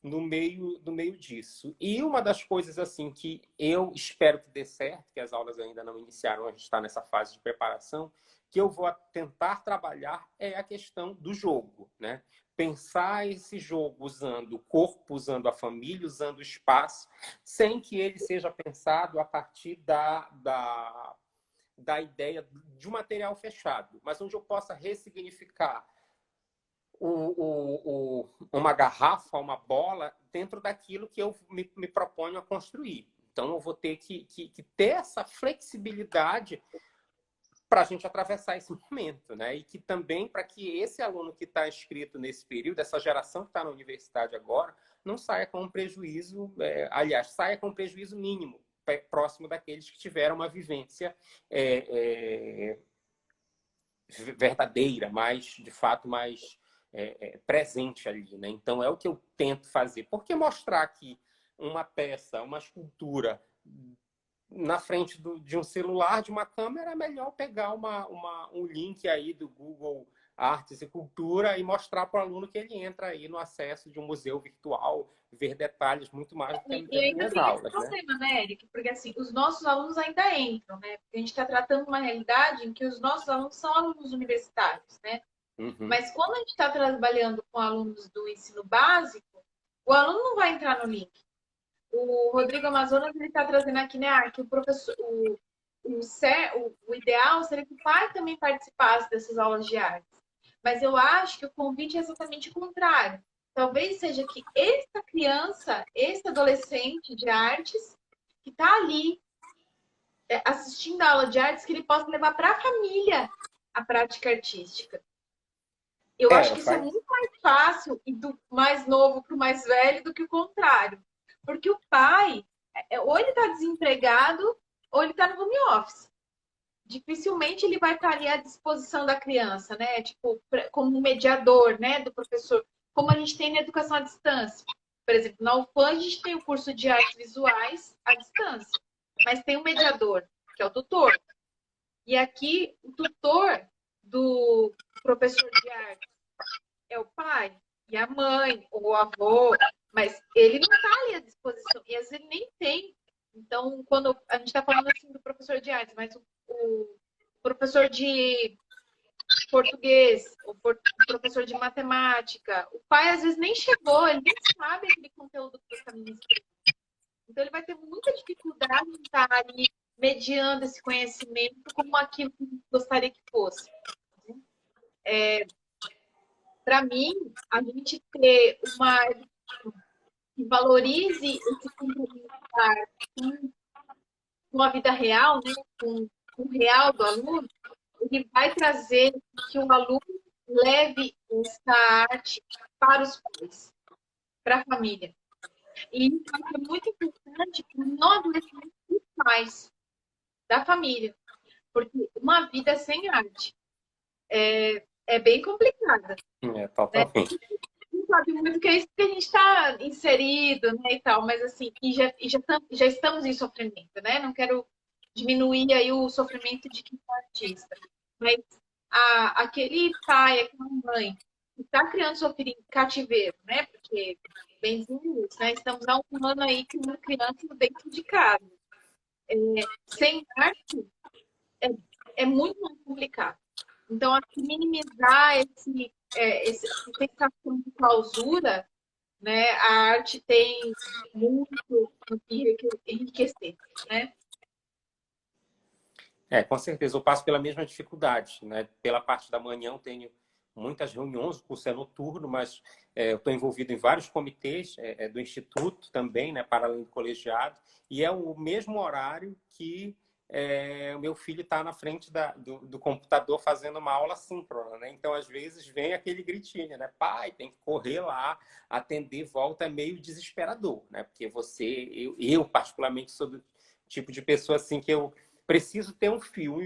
no meio disso. E uma das coisas assim que eu espero que dê certo, que as aulas ainda não iniciaram, a gente está nessa fase de preparação, que eu vou tentar trabalhar é a questão do jogo, né? Pensar esse jogo usando o corpo, usando a família, usando o espaço, sem que ele seja pensado a partir da ideia de um material fechado, mas onde eu possa ressignificar uma garrafa, uma bola, dentro daquilo que eu me proponho a construir. Então, eu vou ter que ter essa flexibilidade para a gente atravessar esse momento, né? E que também para que esse aluno que está inscrito nesse período, essa geração que está na universidade agora, não saia com um prejuízo, aliás, saia com um prejuízo mínimo, próximo daqueles que tiveram uma vivência verdadeira, mais, de fato, mais presente ali, né? Então, é o que eu tento fazer. Por que mostrar aqui uma peça, uma escultura na frente de um celular, de uma câmera? É melhor pegar um link aí do Google artes e cultura e mostrar para o aluno que ele entra aí no acesso de um museu virtual, ver detalhes muito mais do que E as ainda minhas tem esse aulas, né? problema, né, Eric? Porque assim, os nossos alunos ainda entram, né? Porque a gente está tratando uma realidade em que os nossos alunos são alunos universitários, né? Uhum. Mas quando a gente está trabalhando com alunos do ensino básico, o aluno não vai entrar no link. O Rodrigo Amazonas ele está trazendo aqui, né, que o professor, o ideal seria que o pai também participasse dessas aulas de artes. Mas eu acho que o convite é exatamente o contrário. Talvez seja que essa criança, esse adolescente de artes, que está ali assistindo a aula de artes, que ele possa levar para a família a prática artística. Eu acho que isso é Faz. muito mais fácil e do mais novo para o mais velho do que o contrário. Porque o pai, ou ele está desempregado, ou ele está no home office. Dificilmente ele vai estar ali à disposição da criança, né? Tipo, como mediador, né, do professor, como a gente tem na educação à distância. Por exemplo, na UFAM a gente tem o curso de artes visuais à distância, mas tem um mediador, que é o tutor. E aqui, o tutor do professor de arte é o pai e a mãe, ou o avô, mas ele não está ali à disposição, e às vezes ele nem tem. Então, quando a gente está falando assim do professor de artes, mas o professor de português, o professor de matemática, o pai às vezes nem chegou, ele nem sabe aquele conteúdo que está ministrando. Então, ele vai ter muita dificuldade em estar ali mediando esse conhecimento como aquilo que gostaria que fosse. Para mim, a gente ter uma que valorize esse compromisso com a vida real, né? com o real do aluno, ele vai trazer que o aluno leve essa arte para os pais, para a família. E isso é muito importante para o não adoecimento dos pais, da família. Porque uma vida sem arte é bem complicada. Né? Totalmente. Não sabe muito que é isso que a gente está inserido, né, e tal, mas assim, já estamos em sofrimento, né? Não quero diminuir aí o sofrimento de quem é artista, mas aquele pai, aquela mãe que está criando seu filho em cativeiro, né? Porque, benzinhos, né? Estamos há um ano aí criando criança dentro de casa. Sem arte é muito mais complicado. Então, acho que minimizar essa sensação de clausura, né? A arte tem muito o que enriquecer, né? Com certeza, eu passo pela mesma dificuldade, né? Pela parte da manhã eu tenho muitas reuniões, o curso é noturno, mas eu estou envolvido em vários comitês do Instituto também, né? Para além do colegiado, e é o mesmo horário que o meu filho está na frente do computador fazendo uma aula síncrona, né? Então, às vezes, vem aquele gritinho, né? Pai, tem que correr lá, atender, volta, é meio desesperador, né? Porque eu particularmente, sou do tipo de pessoa assim que eu preciso ter um fio,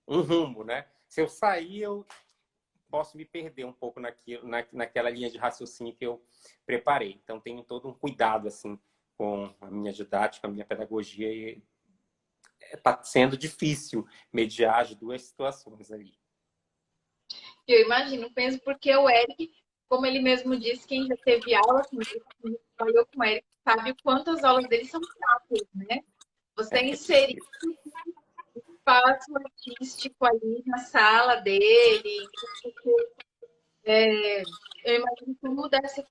um rumo, né? Se eu sair, eu posso me perder um pouco naquela linha de raciocínio que eu preparei. Então, tenho todo um cuidado, assim, com a minha didática, a minha pedagogia, e está sendo difícil mediar as duas situações ali. Eu imagino, penso porque o Eric, como ele mesmo disse, quem já teve aula com ele, quem trabalhou com o Eric, sabe o quanto as aulas dele são práticas, né? Você inserir espaço artístico ali na sala dele. Eu imagino como deve ser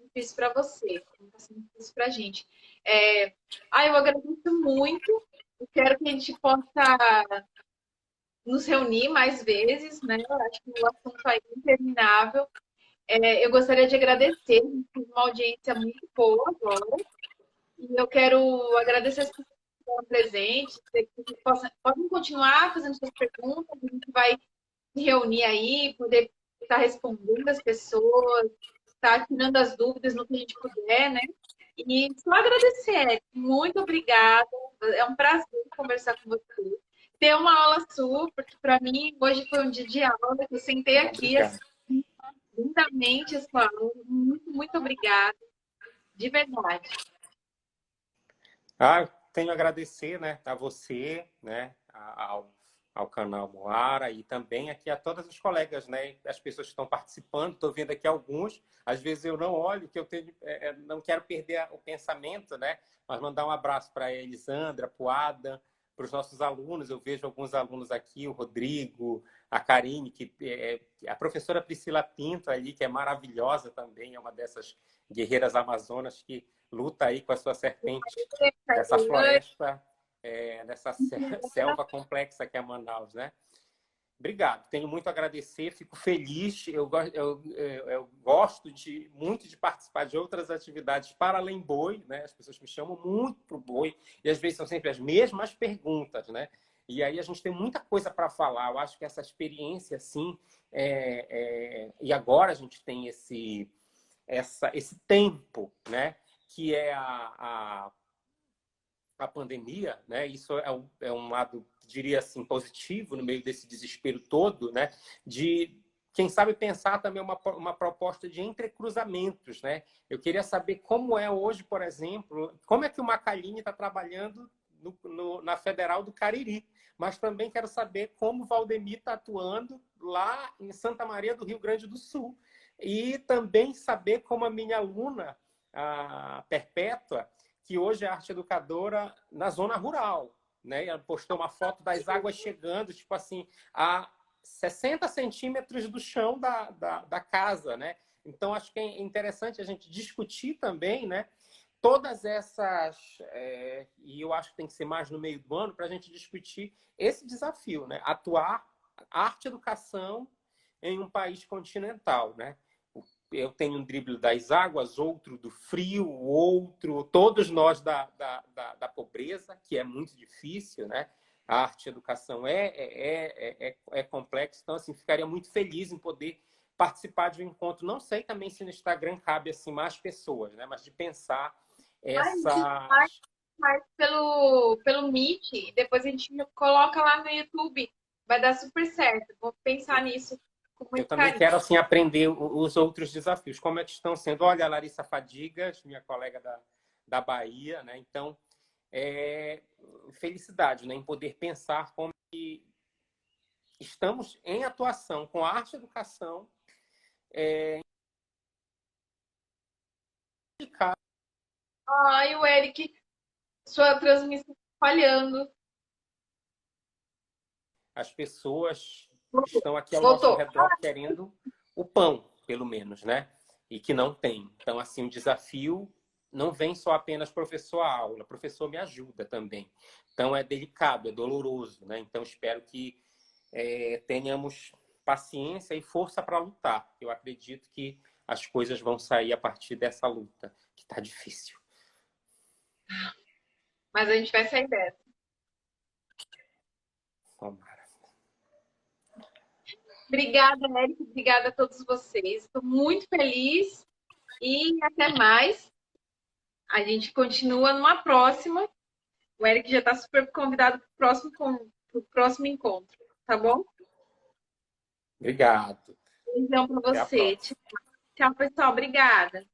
difícil para você, como está sendo difícil para a gente. Eu agradeço muito. Eu quero que a gente possa nos reunir mais vezes, né? Eu acho que o assunto é interminável. Eu gostaria de agradecer, uma audiência muito boa agora. E eu quero agradecer as pessoas que estão presentes, que podem continuar fazendo suas perguntas, a gente vai se reunir aí, poder estar respondendo as pessoas, estar tirando as dúvidas no que a gente puder, né? E só agradecer, muito obrigada, é um prazer conversar com você. Ter uma aula sua, porque para mim hoje foi um dia de aula, eu sentei aqui, Obrigado. assim, lindamente a sua aula, muito, muito obrigada, de verdade. Eu tenho a agradecer, né, a você, né, ao canal Moara e também aqui a todas as colegas, né? As pessoas que estão participando, estou vendo aqui alguns. Às vezes eu não olho, que eu tenho, não quero perder o pensamento, né? Mas mandar um abraço para a Elisandra, para o Adam, para os nossos alunos. Eu vejo alguns alunos aqui, o Rodrigo, a Karine, a professora Priscila Pinto ali, que é maravilhosa também, é uma dessas guerreiras amazonas que luta aí com a sua serpente dessa floresta, nessa selva complexa que é Manaus, né? Obrigado, tenho muito a agradecer, fico feliz, eu gosto muito de participar de outras atividades para além boi, né? As pessoas me chamam muito para o boi e às vezes são sempre as mesmas perguntas, né? E aí a gente tem muita coisa para falar, eu acho que essa experiência, assim, e agora a gente tem esse tempo, né? Que é a pandemia, né? Isso é um lado, diria assim, positivo no meio desse desespero todo, né? De, quem sabe, pensar também uma proposta de entrecruzamentos, né? Eu queria saber como é hoje, por exemplo, como é que o Macaline está trabalhando na Federal do Cariri, mas também quero saber como o Valdemir está atuando lá em Santa Maria do Rio Grande do Sul. E também saber como a minha aluna, a Perpétua, que hoje é arte educadora na zona rural, né? Ela postou uma foto das águas chegando, tipo assim, a 60 centímetros do chão da casa, né? Então, acho que é interessante a gente discutir também, né? Todas essas... e eu acho que tem que ser mais no meio do ano para a gente discutir esse desafio, né? Atuar arte-educação em um país continental, né? Eu tenho um drible das águas, outro do frio, outro, todos nós da pobreza, que é muito difícil, né? A arte e a educação é complexo, então, assim, ficaria muito feliz em poder participar de um encontro. Não sei também se no Instagram cabe, assim, mais pessoas, né? Mas de pensar essas... Mas pelo Meet, depois a gente coloca lá no YouTube. Vai dar super certo. Vou pensar nisso com Eu muito também carinho. quero, assim, aprender os outros desafios. Como é que estão sendo? Olha, a Larissa Fadigas, minha colega da Bahia, né? Então, felicidade, né? Em poder pensar como que estamos em atuação com a arte e educação. Ai, o Eric, sua transmissão falhando. As pessoas estão aqui ao nosso Voltou. redor querendo o pão, pelo menos, né? E que não tem. Então, assim, o desafio não vem só apenas professor à aula, professor me ajuda também. Então, é delicado, é doloroso, né? Então, espero que tenhamos paciência e força para lutar. Eu acredito que as coisas vão sair a partir dessa luta, que está difícil. Mas a gente vai sair dessa. Tomara. Obrigada, Eric. Obrigada a todos vocês. Estou muito feliz e até mais. A gente continua numa próxima. O Eric já está super convidado para o próximo encontro, tá bom? Obrigado. Beijão para Até a você. próxima. Tchau, pessoal. Obrigada.